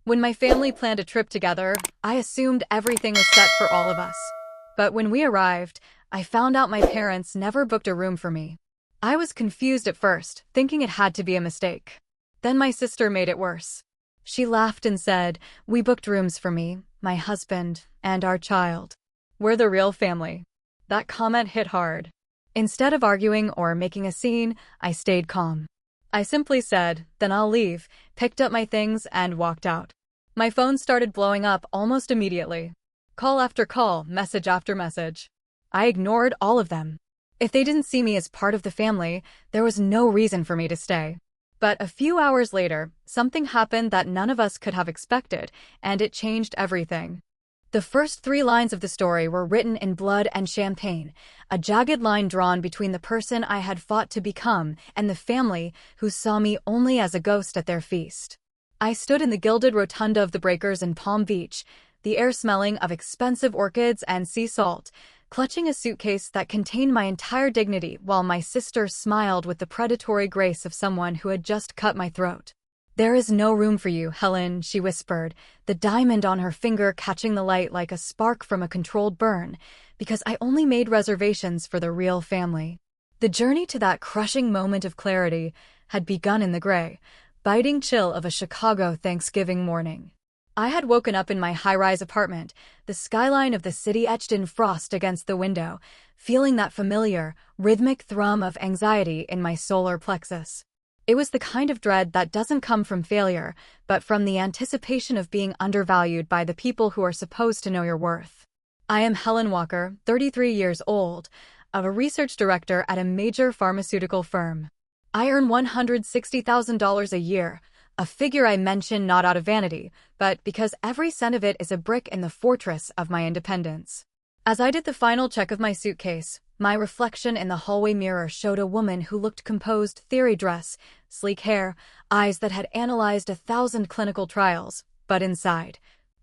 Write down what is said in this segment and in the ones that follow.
When my family planned a trip together, I assumed everything was set for all of us. But when we arrived, I found out my parents never booked a room for me. I was confused at first, thinking it had to be a mistake. Then my sister made it worse. She laughed and said, "We booked rooms for me, my husband, and our child. We're the real family." That comment hit hard. Instead of arguing or making a scene, I stayed calm. I simply said, "Then I'll leave," picked up my things, and walked out. My phone started blowing up almost immediately. Call after call, message after message. I ignored all of them. If they didn't see me as part of the family, there was no reason for me to stay. But a few hours later, something happened that none of us could have expected, and it changed everything. The first 3 lines of the story were written in blood and champagne, a jagged line drawn between the person I had fought to become and the family who saw me only as a ghost at their feast. I stood in the gilded rotunda of the Breakers in Palm Beach, the air smelling of expensive orchids and sea salt, clutching a suitcase that contained my entire dignity while my sister smiled with the predatory grace of someone who had just cut my throat. "There is no room for you, Helen," she whispered, the diamond on her finger catching the light like a spark from a controlled burn, because I only made reservations for the real family. The journey to that crushing moment of clarity had begun in the gray, biting chill of a Chicago Thanksgiving morning. I had woken up in my high-rise apartment, the skyline of the city etched in frost against the window, feeling that familiar, rhythmic thrum of anxiety in my solar plexus. It was the kind of dread that doesn't come from failure, but from the anticipation of being undervalued by the people who are supposed to know your worth. I am Helen Walker, 33 years old, a research director at a major pharmaceutical firm. I earn $160,000 a year, a figure I mention not out of vanity, but because every cent of it is a brick in the fortress of my independence. As I did the final check of my suitcase, my reflection in the hallway mirror showed a woman who looked composed, theory dress, sleek hair, eyes that had analyzed 1,000 clinical trials, but inside,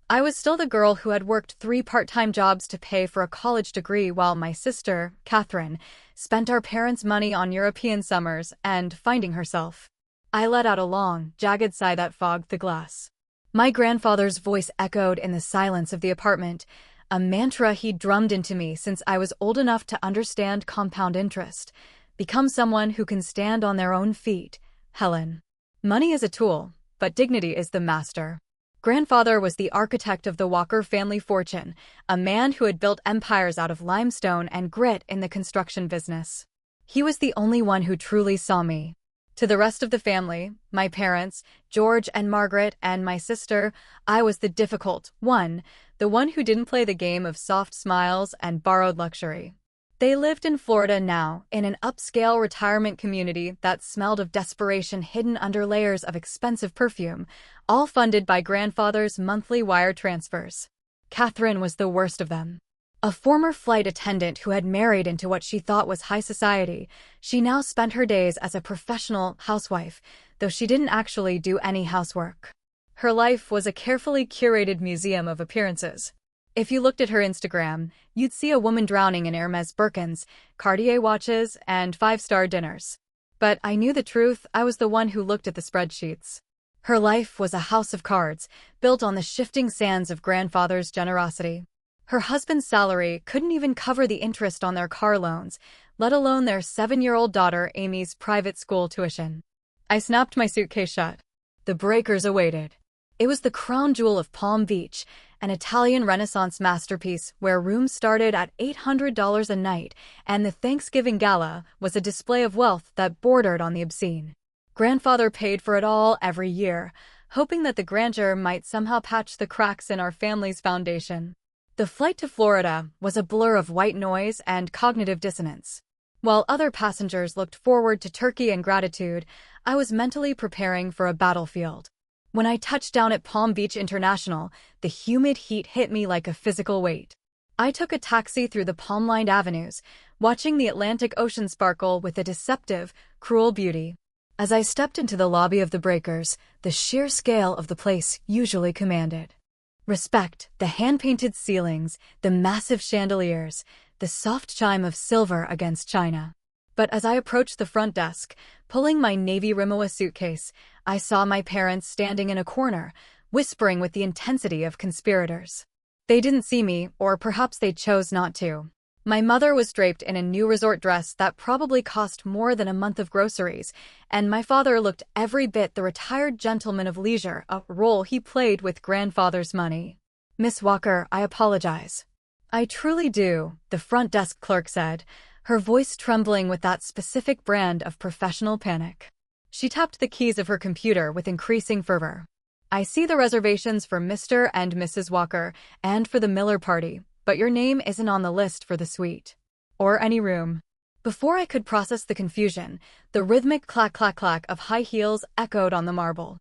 I was still the girl who had worked 3 part-time jobs to pay for a college degree while my sister, Catherine, spent our parents' money on European summers and finding herself. I let out a long, jagged sigh that fogged the glass. My grandfather's voice echoed in the silence of the apartment, a mantra he'd drummed into me since I was old enough to understand compound interest. Become someone who can stand on their own feet, Helen. Money is a tool, but dignity is the master. Grandfather was the architect of the Walker family fortune, a man who had built empires out of limestone and grit in the construction business. He was the only one who truly saw me. To the rest of the family, my parents, George and Margaret, and my sister, I was the difficult one, the one who didn't play the game of soft smiles and borrowed luxury. They lived in Florida now, in an upscale retirement community that smelled of desperation hidden under layers of expensive perfume, all funded by grandfather's monthly wire transfers. Catherine was the worst of them. A former flight attendant who had married into what she thought was high society, she now spent her days as a professional housewife, though she didn't actually do any housework. Her life was a carefully curated museum of appearances. If you looked at her Instagram, you'd see a woman drowning in Hermes Birkins, Cartier watches, and 5-star dinners. But I knew the truth. I was the one who looked at the spreadsheets. Her life was a house of cards, built on the shifting sands of grandfather's generosity. Her husband's salary couldn't even cover the interest on their car loans, let alone their 7-year-old daughter Amy's private school tuition. I snapped my suitcase shut. The Breakers awaited. It was the crown jewel of Palm Beach, an Italian Renaissance masterpiece where rooms started at $800 a night, and the Thanksgiving gala was a display of wealth that bordered on the obscene. Grandfather paid for it all every year, hoping that the grandeur might somehow patch the cracks in our family's foundation. The flight to Florida was a blur of white noise and cognitive dissonance. While other passengers looked forward to turkey and gratitude, I was mentally preparing for a battlefield. When I touched down at Palm Beach International, the humid heat hit me like a physical weight. I took a taxi through the palm-lined avenues, watching the Atlantic Ocean sparkle with a deceptive, cruel beauty. As I stepped into the lobby of the Breakers, the sheer scale of the place usually commanded respect: the hand-painted ceilings, the massive chandeliers, the soft chime of silver against china. But as I approached the front desk, pulling my navy Rimowa suitcase, I saw my parents standing in a corner, whispering with the intensity of conspirators. They didn't see me, or perhaps they chose not to. My mother was draped in a new resort dress that probably cost more than a month of groceries, and my father looked every bit the retired gentleman of leisure, a role he played with grandfather's money. "Miss Walker, I apologize." "I truly do," the front desk clerk said, her voice trembling with that specific brand of professional panic. She tapped the keys of her computer with increasing fervor. "I see the reservations for Mr. and Mrs. Walker and for the Miller party, but your name isn't on the list for the suite. Or any room." Before I could process the confusion, the rhythmic clack-clack-clack of high heels echoed on the marble.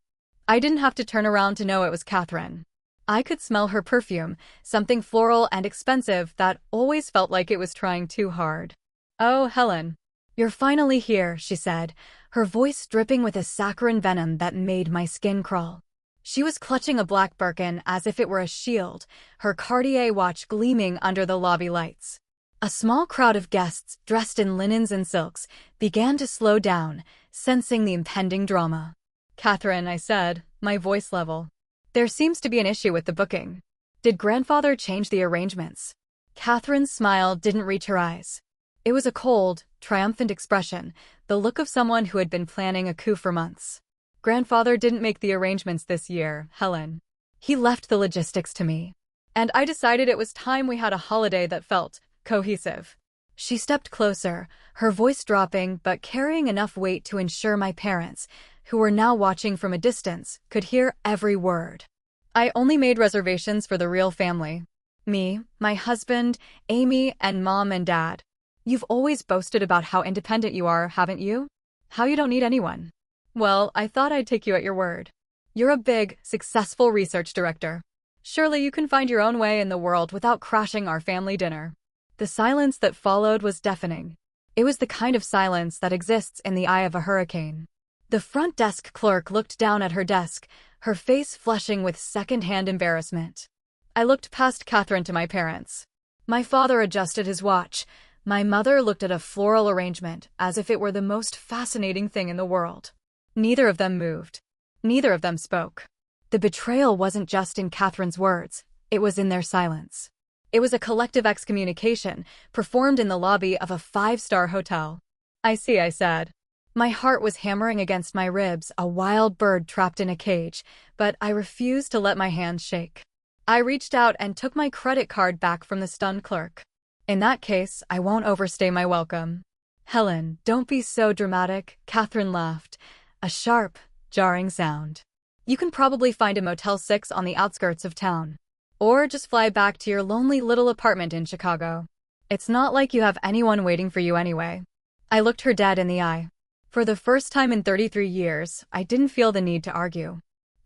I didn't have to turn around to know it was Catherine. I could smell her perfume, something floral and expensive that always felt like it was trying too hard. "Oh, Helen. You're finally here," she said, her voice dripping with a saccharine venom that made my skin crawl. She was clutching a black Birkin as if it were a shield, her Cartier watch gleaming under the lobby lights. A small crowd of guests, dressed in linens and silks, began to slow down, sensing the impending drama. "Catherine," I said, my voice level. "There seems to be an issue with the booking. Did grandfather change the arrangements?" Catherine's smile didn't reach her eyes. It was a cold, triumphant expression, the look of someone who had been planning a coup for months. "Grandfather didn't make the arrangements this year, Helen. He left the logistics to me. And I decided it was time we had a holiday that felt cohesive." She stepped closer, her voice dropping but carrying enough weight to ensure my parents, who were now watching from a distance, could hear every word. "I only made reservations for the real family. Me, my husband, Amy, and Mom and Dad. You've always boasted about how independent you are, haven't you? How you don't need anyone. Well, I thought I'd take you at your word. You're a big, successful research director. Surely you can find your own way in the world without crashing our family dinner." The silence that followed was deafening. It was the kind of silence that exists in the eye of a hurricane. The front desk clerk looked down at her desk, her face flushing with second-hand embarrassment. I looked past Catherine to my parents. My father adjusted his watch. My mother looked at a floral arrangement as if it were the most fascinating thing in the world. Neither of them moved. Neither of them spoke. The betrayal wasn't just in Catherine's words, it was in their silence. It was a collective excommunication, performed in the lobby of a five-star hotel. "I see," I said. My heart was hammering against my ribs, a wild bird trapped in a cage, but I refused to let my hands shake. I reached out and took my credit card back from the stunned clerk. "In that case, I won't overstay my welcome." "Helen, don't be so dramatic," Catherine laughed, a sharp, jarring sound. "You can probably find a Motel 6 on the outskirts of town. Or just fly back to your lonely little apartment in Chicago. It's not like you have anyone waiting for you anyway." I looked her dead in the eye. For the first time in 33 years, I didn't feel the need to argue.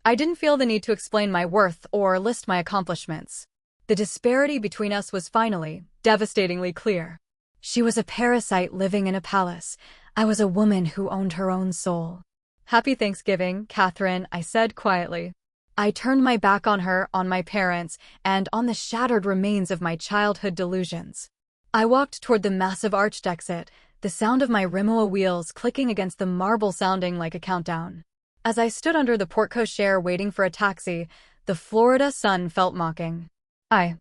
I didn't feel the need to explain my worth or list my accomplishments. The disparity between us was finally, devastatingly clear. She was a parasite living in a palace. I was a woman who owned her own soul. "Happy Thanksgiving, Catherine," I said quietly. I turned my back on her, on my parents, and on the shattered remains of my childhood delusions. I walked toward the massive arched exit, the sound of my Rimac wheels clicking against the marble sounding like a countdown. As I stood under the porte-cochere waiting for a taxi, the Florida sun felt mocking. I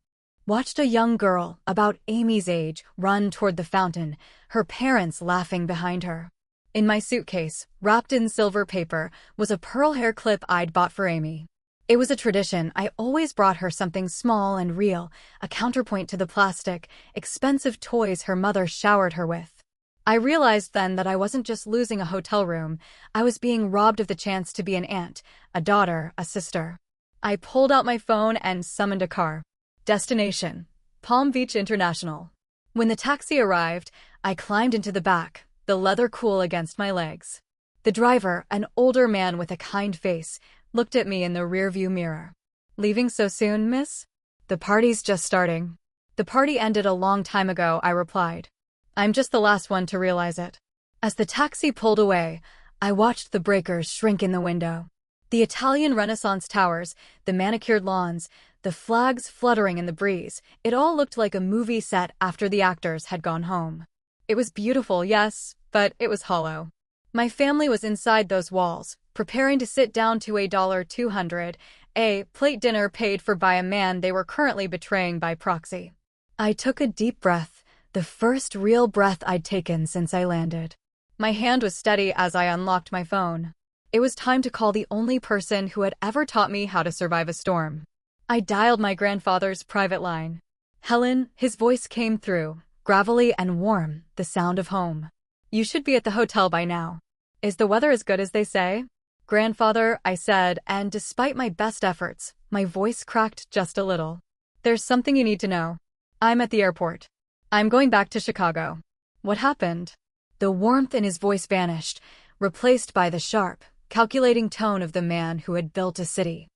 watched a young girl, about Amy's age, run toward the fountain, her parents laughing behind her. In my suitcase, wrapped in silver paper, was a pearl hair clip I'd bought for Amy. It was a tradition. I always brought her something small and real, a counterpoint to the plastic, expensive toys her mother showered her with. I realized then that I wasn't just losing a hotel room, I was being robbed of the chance to be an aunt, a daughter, a sister. I pulled out my phone and summoned a car. Destination: Palm Beach International. When the taxi arrived, I climbed into the back, the leather cool against my legs. The driver, an older man with a kind face, looked at me in the rearview mirror. "Leaving so soon, miss?" "The party's just starting." "The party ended a long time ago," I replied. "I'm just the last one to realize it." As the taxi pulled away, I watched the breakers shrink in the window. The Italian Renaissance towers, the manicured lawns, the flags fluttering in the breeze, it all looked like a movie set after the actors had gone home. It was beautiful, yes, but it was hollow. My family was inside those walls, preparing to sit down to $200, a plate dinner paid for by a man they were currently betraying by proxy. I took a deep breath, the first real breath I'd taken since I landed. My hand was steady as I unlocked my phone. It was time to call the only person who had ever taught me how to survive a storm. I dialed my grandfather's private line. Helen, his voice came through, gravelly and warm, the sound of home. You should be at the hotel by now. Is the weather as good as they say? Grandfather, I said, and despite my best efforts, my voice cracked just a little. There's something you need to know. I'm at the airport. I'm going back to Chicago. What happened? The warmth in his voice vanished, replaced by the sharp, calculating tone of the man who had built a city.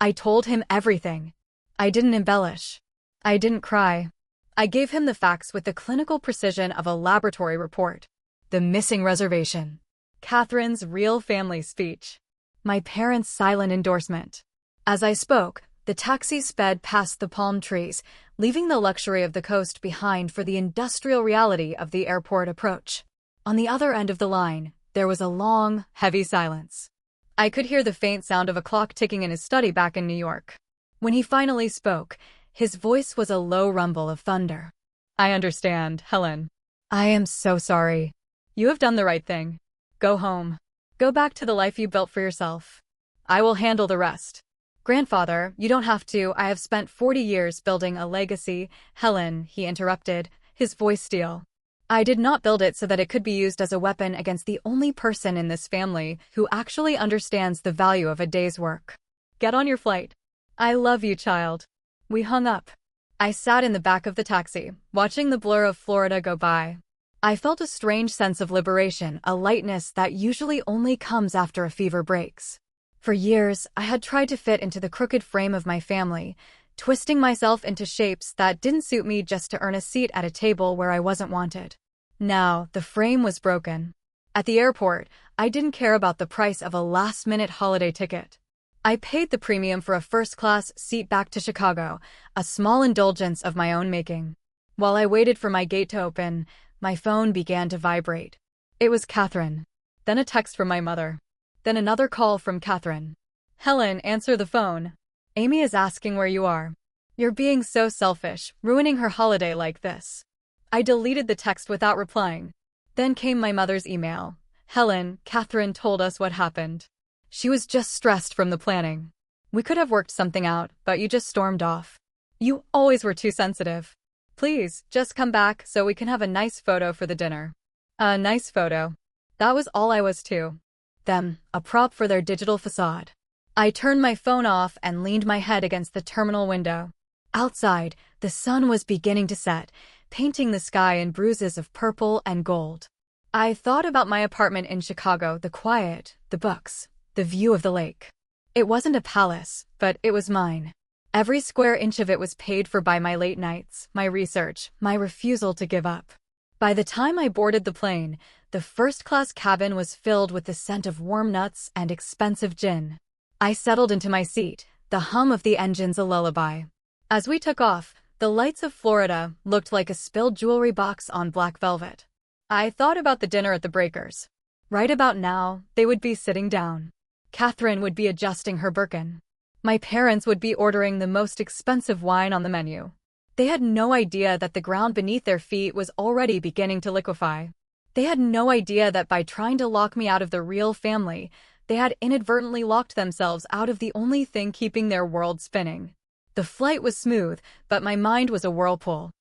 I told him everything. I didn't embellish. I didn't cry. I gave him the facts with the clinical precision of a laboratory report. The missing reservation. Catherine's real family speech. My parents' silent endorsement. As I spoke, the taxi sped past the palm trees, leaving the luxury of the coast behind for the industrial reality of the airport approach. On the other end of the line, there was a long, heavy silence. I could hear the faint sound of a clock ticking in his study back in New York. When he finally spoke, his voice was a low rumble of thunder. I understand, Helen. I am so sorry. You have done the right thing. Go home. Go back to the life you built for yourself. I will handle the rest. Grandfather, you don't have to. I have spent 40 years building a legacy. Helen, he interrupted, his voice steel. I did not build it so that it could be used as a weapon against the only person in this family who actually understands the value of a day's work. Get on your flight. I love you, child. We hung up. I sat in the back of the taxi, watching the blur of Florida go by. I felt a strange sense of liberation, a lightness that usually only comes after a fever breaks. For years, I had tried to fit into the crooked frame of my family, twisting myself into shapes that didn't suit me just to earn a seat at a table where I wasn't wanted. Now, the frame was broken. At the airport, I didn't care about the price of a last-minute holiday ticket. I paid the premium for a first-class seat back to Chicago, a small indulgence of my own making. While I waited for my gate to open, my phone began to vibrate. It was Catherine. Then a text from my mother. Then another call from Catherine. Helen, answer the phone. Amy is asking where you are. You're being so selfish, ruining her holiday like this. I deleted the text without replying. Then came my mother's email. Helen, Catherine told us what happened. She was just stressed from the planning. We could have worked something out, but you just stormed off. You always were too sensitive. Please, just come back so we can have a nice photo for the dinner. A nice photo. That was all I was to them, a prop for their digital facade. I turned my phone off and leaned my head against the terminal window. Outside, the sun was beginning to set, painting the sky in bruises of purple and gold. I thought about my apartment in Chicago, the quiet, the books, the view of the lake. It wasn't a palace, but it was mine. Every square inch of it was paid for by my late nights, my research, my refusal to give up. By the time I boarded the plane, the first-class cabin was filled with the scent of warm nuts and expensive gin. I settled into my seat, the hum of the engines a lullaby. As we took off, the lights of Florida looked like a spilled jewelry box on black velvet. I thought about the dinner at the Breakers. Right about now, they would be sitting down. Catherine would be adjusting her Birkin. My parents would be ordering the most expensive wine on the menu. They had no idea that the ground beneath their feet was already beginning to liquefy. They had no idea that by trying to lock me out of the real family, they had inadvertently locked themselves out of the only thing keeping their world spinning. The flight was smooth, but my mind was a whirlpool.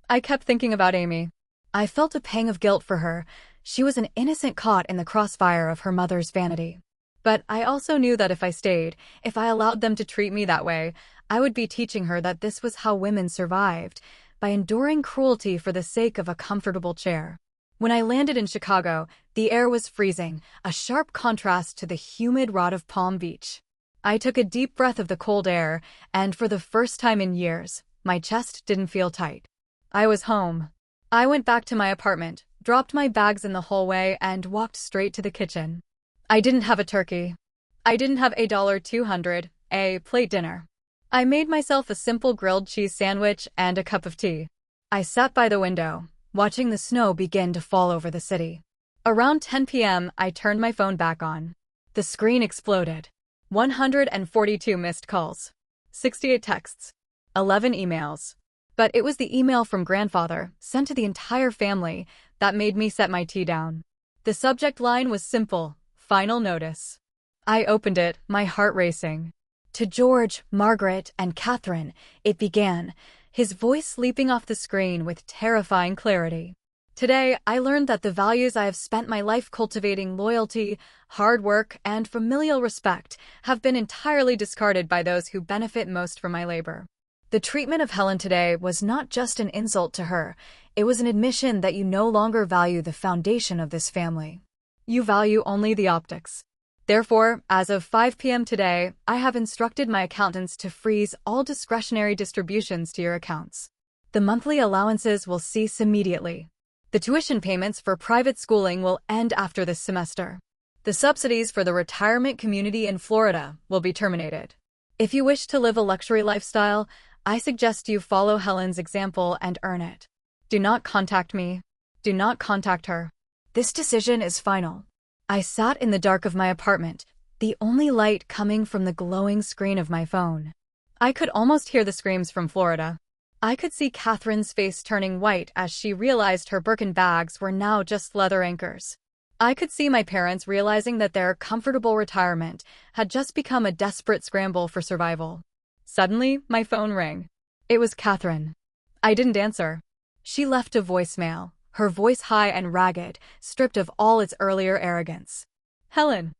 I kept thinking about Amy. I felt a pang of guilt for her. She was an innocent caught in the crossfire of her mother's vanity. But I also knew that if I stayed, if I allowed them to treat me that way, I would be teaching her that this was how women survived, by enduring cruelty for the sake of a comfortable chair. When I landed in Chicago, the air was freezing, a sharp contrast to the humid rot of Palm Beach. I took a deep breath of the cold air, and for the first time in years, my chest didn't feel tight. I was home. I went back to my apartment, dropped my bags in the hallway, and walked straight to the kitchen. I didn't have a turkey. I didn't have $200, a plate dinner. I made myself a simple grilled cheese sandwich and a cup of tea. I sat by the window, watching the snow begin to fall over the city. Around 10 p.m., I turned my phone back on. The screen exploded. 142 missed calls, 68 texts, 11 emails. But it was the email from grandfather, sent to the entire family, that made me set my tea down. The subject line was simple: final notice. I opened it, my heart racing. To George, Margaret, and Catherine, it began, his voice leaping off the screen with terrifying clarity. Today, I learned that the values I have spent my life cultivating, loyalty, hard work, and familial respect, have been entirely discarded by those who benefit most from my labor. The treatment of Helen today was not just an insult to her, it was an admission that you no longer value the foundation of this family. You value only the optics. Therefore, as of 5 p.m. today, I have instructed my accountants to freeze all discretionary distributions to your accounts. The monthly allowances will cease immediately. The tuition payments for private schooling will end after this semester. The subsidies for the retirement community in Florida will be terminated. If you wish to live a luxury lifestyle, I suggest you follow Helen's example and earn it. Do not contact me. Do not contact her. This decision is final. I sat in the dark of my apartment, the only light coming from the glowing screen of my phone. I could almost hear the screams from Florida. I could see Catherine's face turning white as she realized her Birkin bags were now just leather anchors. I could see my parents realizing that their comfortable retirement had just become a desperate scramble for survival. Suddenly, my phone rang. It was Catherine. I didn't answer. She left a voicemail, her voice high and ragged, stripped of all its earlier arrogance. Helen,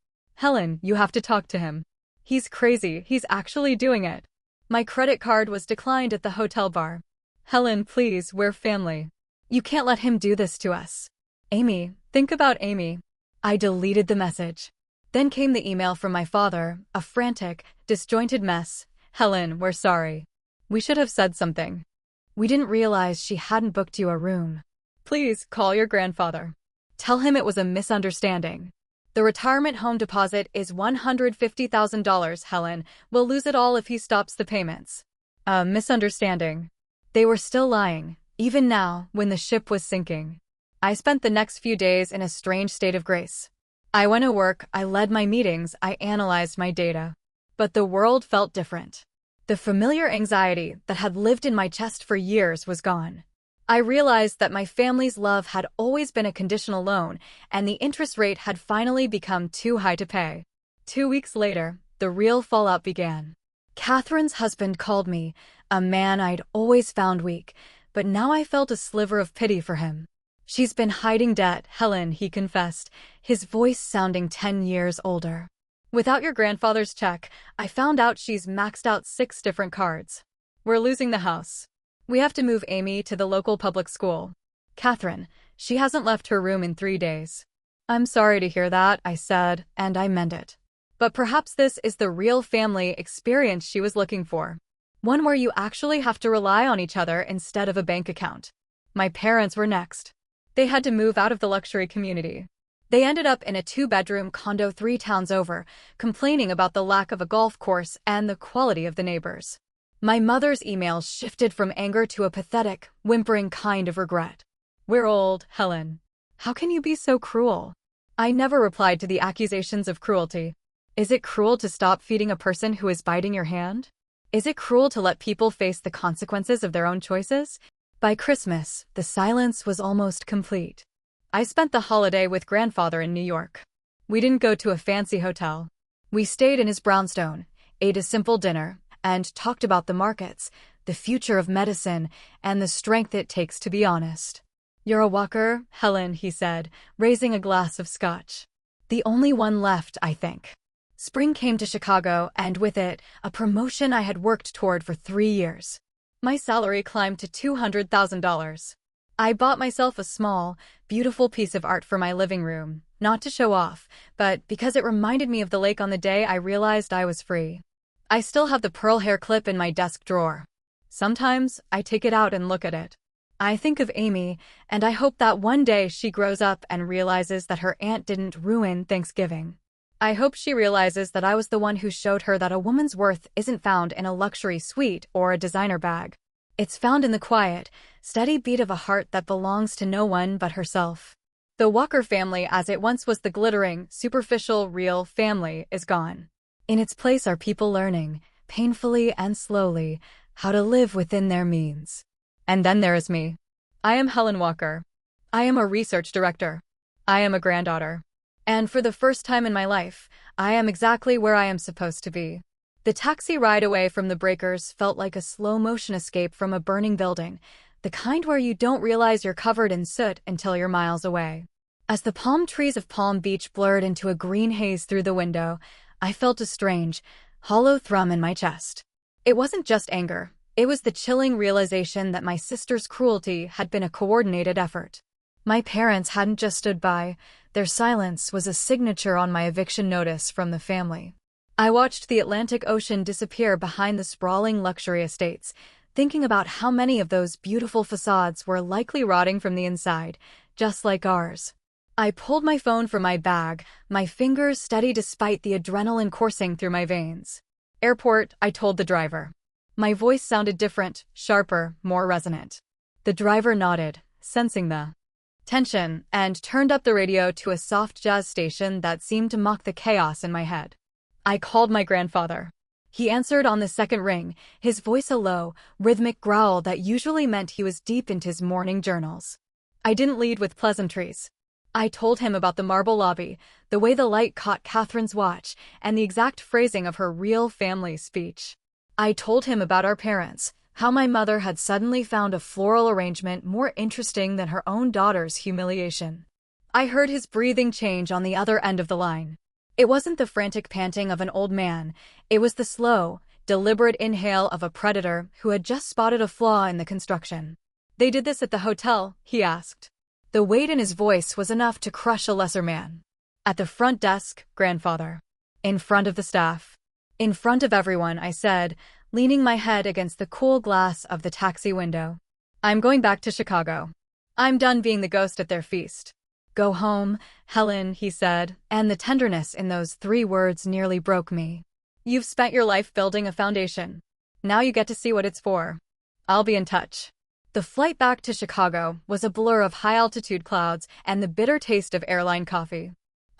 you have to talk to him. He's crazy, he's actually doing it. My credit card was declined at the hotel bar. Helen, please, we're family. You can't let him do this to us. Amy, think about Amy. I deleted the message. Then came the email from my father, a frantic, disjointed mess. Helen, we're sorry. We should have said something. We didn't realize she hadn't booked you a room. Please call your grandfather. Tell him it was a misunderstanding. The retirement home deposit is $150,000, Helen. We'll lose it all if he stops the payments. A misunderstanding. They were still lying, even now, when the ship was sinking. I spent the next few days in a strange state of grace. I went to work, I led my meetings, I analyzed my data. But the world felt different. The familiar anxiety that had lived in my chest for years was gone. I realized that my family's love had always been a conditional loan, and the interest rate had finally become too high to pay. 2 weeks later, the real fallout began. Catherine's husband called me, a man I'd always found weak, but now I felt a sliver of pity for him. She's been hiding debt, Helen, he confessed, his voice sounding 10 years older. Without your grandfather's check, I found out she's maxed out 6 different cards. We're losing the house. We have to move Amy to the local public school. Catherine, she hasn't left her room in 3 days. I'm sorry to hear that, I said, and I meant it. But perhaps this is the real family experience she was looking for. One where you actually have to rely on each other instead of a bank account. My parents were next. They had to move out of the luxury community. They ended up in a 2-bedroom condo 3 towns over, complaining about the lack of a golf course and the quality of the neighbors. My mother's emails shifted from anger to a pathetic, whimpering kind of regret. We're old, Helen. How can you be so cruel? I never replied to the accusations of cruelty. Is it cruel to stop feeding a person who is biting your hand? Is it cruel to let people face the consequences of their own choices? By Christmas, the silence was almost complete. I spent the holiday with grandfather in New York. We didn't go to a fancy hotel. We stayed in his brownstone, ate a simple dinner, and talked about the markets, the future of medicine, and the strength it takes to be honest. You're a walker, Helen, he said, raising a glass of scotch. The only one left, I think. Spring came to Chicago, and with it, a promotion I had worked toward for 3 years. My salary climbed to $200,000. I bought myself a small, beautiful piece of art for my living room, not to show off, but because it reminded me of the lake on the day I realized I was free. I still have the pearl hair clip in my desk drawer. Sometimes, I take it out and look at it. I think of Amy, and I hope that one day she grows up and realizes that her aunt didn't ruin Thanksgiving. I hope she realizes that I was the one who showed her that a woman's worth isn't found in a luxury suite or a designer bag. It's found in the quiet, steady beat of a heart that belongs to no one but herself. The Walker family, as it once was the glittering, superficial, real family, is gone. In its place are people learning, painfully and slowly, how to live within their means. And then there is me. I am Helen Walker. I am a research director. I am a granddaughter. And for the first time in my life, I am exactly where I am supposed to be. The taxi ride away from the breakers felt like a slow-motion escape from a burning building, the kind where you don't realize you're covered in soot until you're miles away. As the palm trees of Palm Beach blurred into a green haze through the window, I felt a strange, hollow thrum in my chest. It wasn't just anger. It was the chilling realization that my sister's cruelty had been a coordinated effort. My parents hadn't just stood by. Their silence was a signature on my eviction notice from the family. I watched the Atlantic Ocean disappear behind the sprawling luxury estates, thinking about how many of those beautiful facades were likely rotting from the inside, just like ours. I pulled my phone from my bag, my fingers steady despite the adrenaline coursing through my veins. Airport, I told the driver. My voice sounded different, sharper, more resonant. The driver nodded, sensing the tension, and turned up the radio to a soft jazz station that seemed to mock the chaos in my head. I called my grandfather. He answered on the second ring, his voice a low, rhythmic growl that usually meant he was deep into his morning journals. I didn't lead with pleasantries. I told him about the marble lobby, the way the light caught Catherine's watch, and the exact phrasing of her real family speech. I told him about our parents, how my mother had suddenly found a floral arrangement more interesting than her own daughter's humiliation. I heard his breathing change on the other end of the line. It wasn't the frantic panting of an old man, it was the slow, deliberate inhale of a predator who had just spotted a flaw in the construction. "They did this at the hotel?" he asked. The weight in his voice was enough to crush a lesser man. "At the front desk, grandfather. In front of the staff. In front of everyone," I said, leaning my head against the cool glass of the taxi window. "I'm going back to Chicago. I'm done being the ghost at their feast." "Go home, Helen," he said, and the tenderness in those 3 words nearly broke me. "You've spent your life building a foundation. Now you get to see what it's for. I'll be in touch." The flight back to Chicago was a blur of high-altitude clouds and the bitter taste of airline coffee.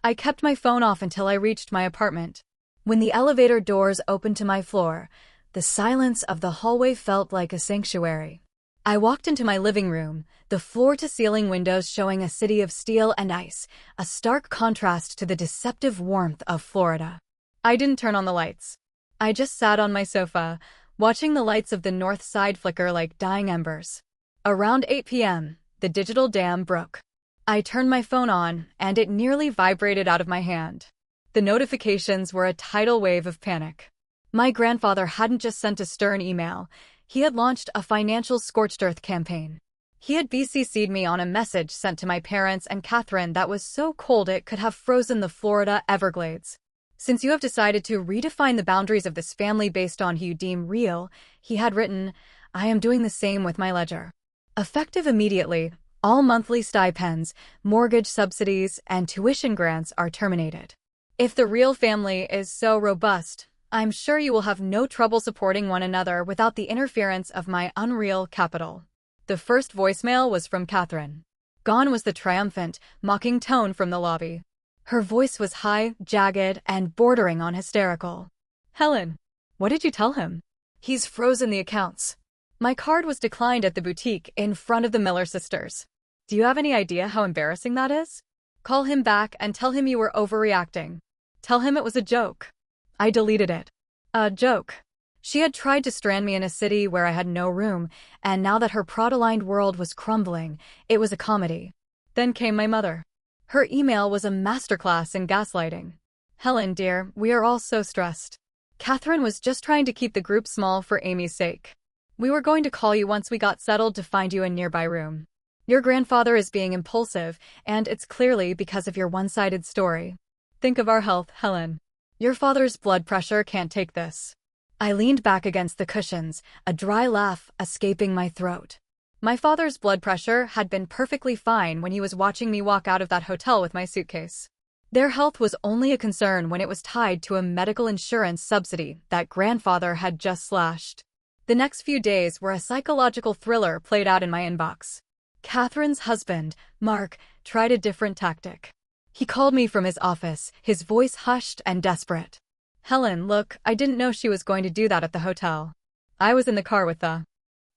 I kept my phone off until I reached my apartment. When the elevator doors opened to my floor, the silence of the hallway felt like a sanctuary. I walked into my living room, the floor-to-ceiling windows showing a city of steel and ice, a stark contrast to the deceptive warmth of Florida. I didn't turn on the lights. I just sat on my sofa, watching the lights of the north side flicker like dying embers. Around 8 p.m., the digital dam broke. I turned my phone on, and it nearly vibrated out of my hand. The notifications were a tidal wave of panic. My grandfather hadn't just sent a stern email. He had launched a financial scorched earth campaign. He had BCC'd me on a message sent to my parents and Catherine that was so cold it could have frozen the Florida Everglades. "Since you have decided to redefine the boundaries of this family based on who you deem real," he had written, "I am doing the same with my ledger. Effective immediately, all monthly stipends, mortgage subsidies, and tuition grants are terminated. If the real family is so robust, I'm sure you will have no trouble supporting one another without the interference of my unreal capital." The first voicemail was from Catherine. Gone was the triumphant, mocking tone from the lobby. Her voice was high, jagged, and bordering on hysterical. "Helen, what did you tell him?" "He's frozen the accounts. My card was declined at the boutique in front of the Miller sisters. Do you have any idea how embarrassing that is? Call him back and tell him you were overreacting. Tell him it was a joke." I deleted it. A joke. She had tried to strand me in a city where I had no room, and now that her prod-aligned world was crumbling, it was a comedy. Then came my mother. Her email was a masterclass in gaslighting. "Helen, dear, we are all so stressed. Catherine was just trying to keep the group small for Amy's sake. We were going to call you once we got settled to find you a nearby room. Your grandfather is being impulsive, and it's clearly because of your one-sided story. Think of our health, Helen. Your father's blood pressure can't take this." I leaned back against the cushions, a dry laugh escaping my throat. My father's blood pressure had been perfectly fine when he was watching me walk out of that hotel with my suitcase. Their health was only a concern when it was tied to a medical insurance subsidy that grandfather had just slashed. The next few days were a psychological thriller played out in my inbox. Catherine's husband, Mark, tried a different tactic. He called me from his office, his voice hushed and desperate. Helen, look, I didn't know she was going to do that at the hotel. I was in the car with the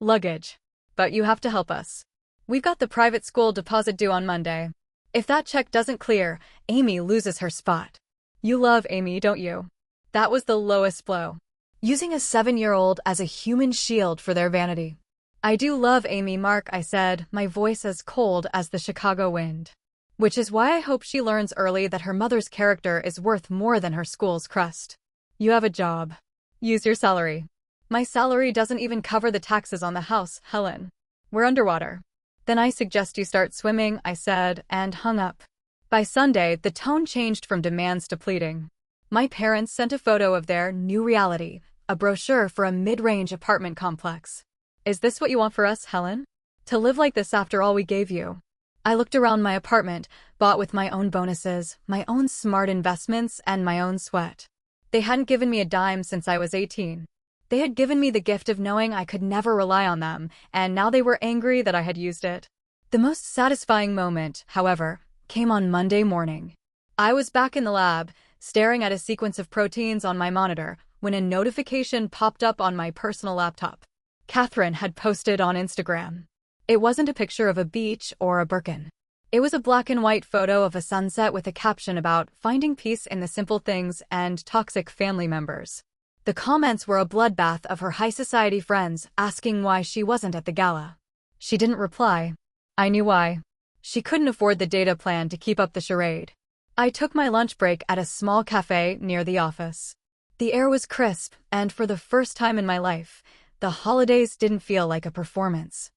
luggage. But you have to help us. We've got the private school deposit due on Monday. If that check doesn't clear, Amy loses her spot. You love Amy, don't you? That was the lowest blow. Using a 7-year-old as a human shield for their vanity. I do love Amy, Mark, I said, my voice as cold as the Chicago wind. Which is why I hope she learns early that her mother's character is worth more than her school's crust. You have a job. Use your salary. My salary doesn't even cover the taxes on the house, Helen. We're underwater. Then I suggest you start swimming, I said, and hung up. By Sunday, the tone changed from demands to pleading. My parents sent a photo of their new reality, a brochure for a mid-range apartment complex. Is this what you want for us, Helen? To live like this after all we gave you? I looked around my apartment, bought with my own bonuses, my own smart investments, and my own sweat. They hadn't given me a dime since I was 18. They had given me the gift of knowing I could never rely on them, and now they were angry that I had used it. The most satisfying moment, however, came on Monday morning. I was back in the lab, staring at a sequence of proteins on my monitor, when a notification popped up on my personal laptop. Catherine had posted on Instagram. It wasn't a picture of a beach or a Birkin. It was a black and white photo of a sunset with a caption about finding peace in the simple things and toxic family members. The comments were a bloodbath of her high society friends asking why she wasn't at the gala. She didn't reply. I knew why. She couldn't afford the data plan to keep up the charade. I took my lunch break at a small cafe near the office. The air was crisp, and for the first time in my life, the holidays didn't feel like a performance.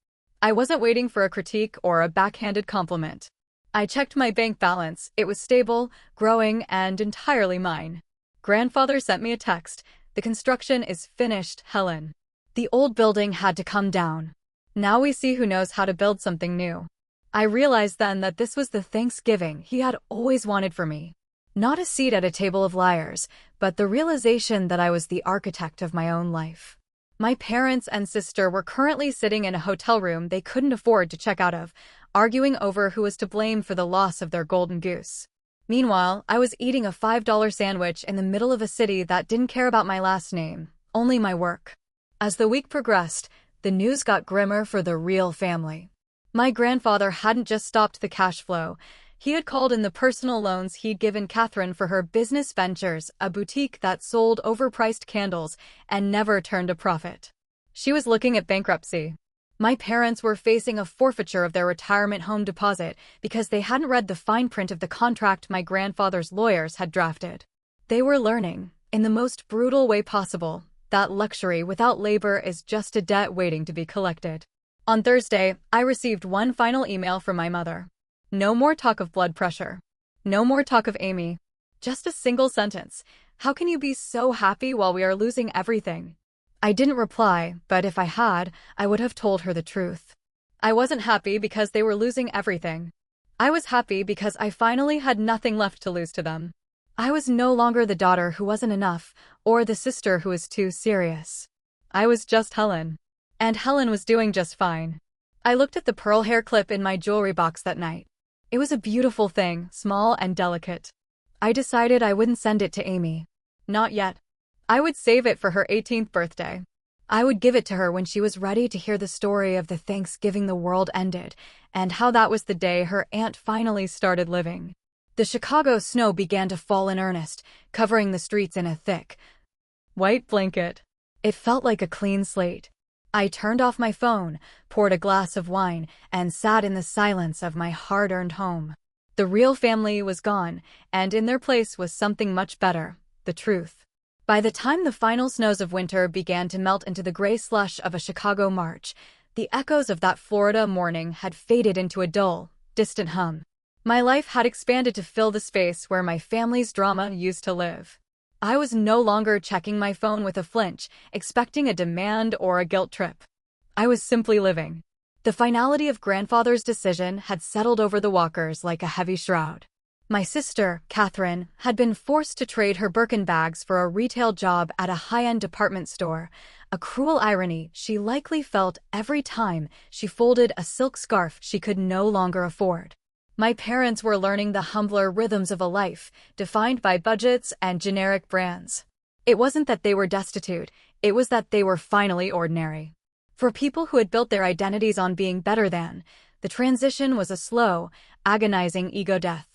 I wasn't waiting for a critique or a backhanded compliment. I checked my bank balance. It was stable, growing, and entirely mine. Grandfather sent me a text. The construction is finished, Helen. The old building had to come down. Now we see who knows how to build something new. I realized then that this was the Thanksgiving he had always wanted for me. Not a seat at a table of liars, but the realization that I was the architect of my own life. My parents and sister were currently sitting in a hotel room they couldn't afford to check out of, arguing over who was to blame for the loss of their golden goose. Meanwhile, I was eating a $5 sandwich in the middle of a city that didn't care about my last name, only my work. As the week progressed, the news got grimmer for the real family. My grandfather hadn't just stopped the cash flow. He had called in the personal loans he'd given Catherine for her business ventures, a boutique that sold overpriced candles and never turned a profit. She was looking at bankruptcy. My parents were facing a forfeiture of their retirement home deposit because they hadn't read the fine print of the contract my grandfather's lawyers had drafted. They were learning, in the most brutal way possible, that luxury without labor is just a debt waiting to be collected. On Thursday, I received one final email from my mother. No more talk of blood pressure. No more talk of Amy. Just a single sentence. How can you be so happy while we are losing everything? I didn't reply, but if I had, I would have told her the truth. I wasn't happy because they were losing everything. I was happy because I finally had nothing left to lose to them. I was no longer the daughter who wasn't enough, or the sister who was too serious. I was just Helen. And Helen was doing just fine. I looked at the pearl hair clip in my jewelry box that night. It was a beautiful thing, small and delicate. I decided I wouldn't send it to Amy. Not yet. I would save it for her 18th birthday. I would give it to her when she was ready to hear the story of the Thanksgiving the world ended, and how that was the day her aunt finally started living. The Chicago snow began to fall in earnest, covering the streets in a thick, white blanket. It felt like a clean slate. I turned off my phone, poured a glass of wine, and sat in the silence of my hard-earned home. The real family was gone, and in their place was something much better, the truth. By the time the final snows of winter began to melt into the gray slush of a Chicago March, the echoes of that Florida morning had faded into a dull, distant hum. My life had expanded to fill the space where my family's drama used to live. I was no longer checking my phone with a flinch, expecting a demand or a guilt trip. I was simply living. The finality of grandfather's decision had settled over the Walkers like a heavy shroud. My sister, Catherine, had been forced to trade her Birkin bags for a retail job at a high-end department store, a cruel irony she likely felt every time she folded a silk scarf she could no longer afford. My parents were learning the humbler rhythms of a life, defined by budgets and generic brands. It wasn't that they were destitute, it was that they were finally ordinary. For people who had built their identities on being better than, the transition was a slow, agonizing ego death.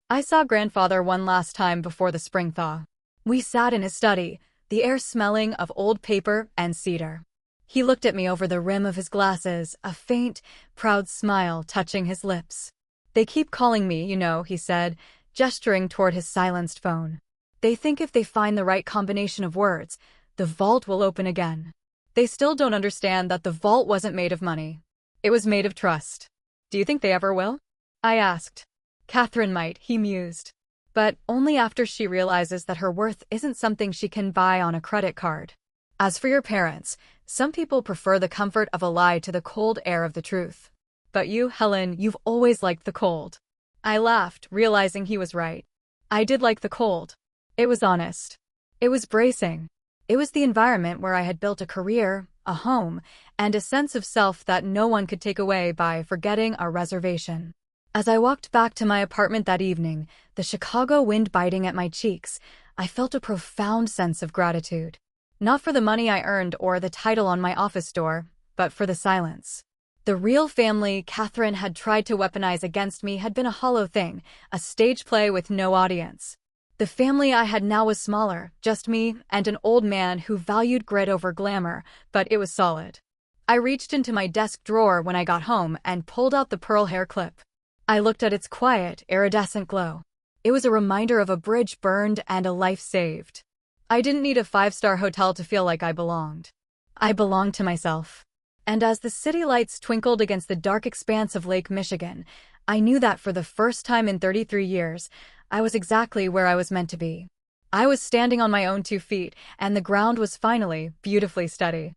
I saw grandfather one last time before the spring thaw. We sat in his study, the air smelling of old paper and cedar. He looked at me over the rim of his glasses, a faint, proud smile touching his lips. "They keep calling me, you know," he said, gesturing toward his silenced phone. "They think if they find the right combination of words, the vault will open again. They still don't understand that the vault wasn't made of money. It was made of trust. Do you think they ever will?" I asked. "Catherine might," he mused. "But only after she realizes that her worth isn't something she can buy on a credit card. As for your parents, some people prefer the comfort of a lie to the cold air of the truth. But you, Helen, you've always liked the cold." I laughed, realizing he was right. I did like the cold. It was honest. It was bracing. It was the environment where I had built a career, a home, and a sense of self that no one could take away by forgetting a reservation. As I walked back to my apartment that evening, the Chicago wind biting at my cheeks, I felt a profound sense of gratitude. Not for the money I earned or the title on my office door, but for the silence. The real family Catherine had tried to weaponize against me had been a hollow thing, a stage play with no audience. The family I had now was smaller, just me and an old man who valued grit over glamour, but it was solid. I reached into my desk drawer when I got home and pulled out the pearl hair clip. I looked at its quiet, iridescent glow. It was a reminder of a bridge burned and a life saved. I didn't need a five-star hotel to feel like I belonged. I belonged to myself. And as the city lights twinkled against the dark expanse of Lake Michigan, I knew that for the first time in 33 years, I was exactly where I was meant to be. I was standing on my own 2 feet, and the ground was finally beautifully steady.